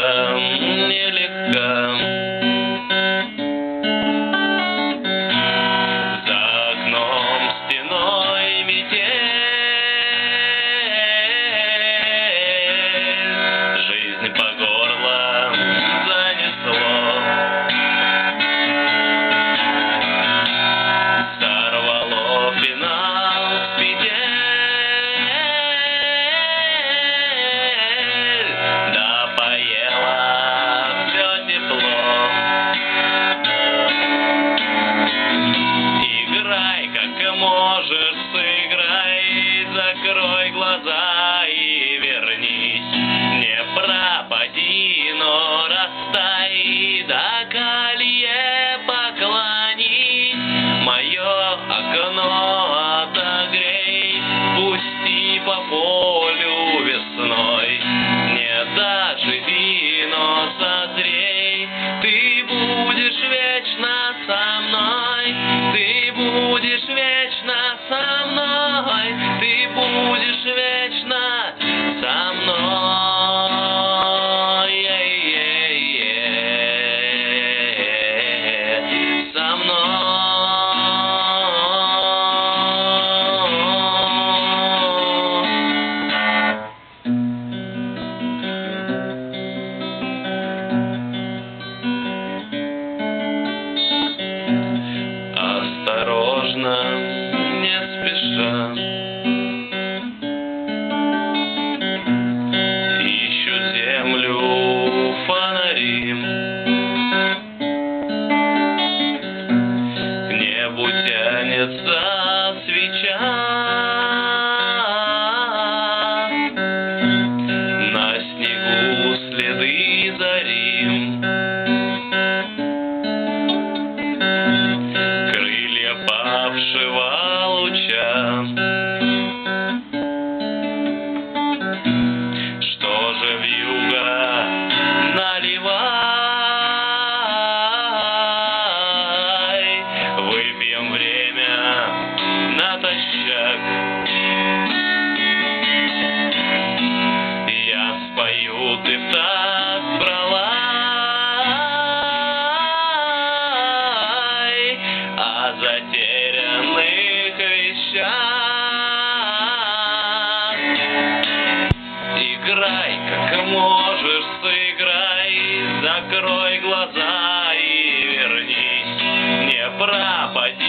дорога нелегка. За окном стеной метель, жизнь по горло занесло. Сорвало финал с петель, да поело все тепло. Играй, как можешь, сыграй, закрой глаза и вернись. Не пропади, но растай, до колье поклонись. Мое окно отогрей, пусти по полю весной. Не доживи, но созрей, ты будешь вечно со мной. Ты будешь вечно со мной. Ты будешь вечно со мной. Со мной. Осторожно, не спеша, ищут землю фонари. К небу тянется свеча, на снегу следы зари. Крылья павшего луча. Что же вьюга наливай, выпьем время натощак. Я спою, ты в такт пролай о затерянных вещах. Играй, как можешь, сыграй, закрой глаза и вернись. Не пропади.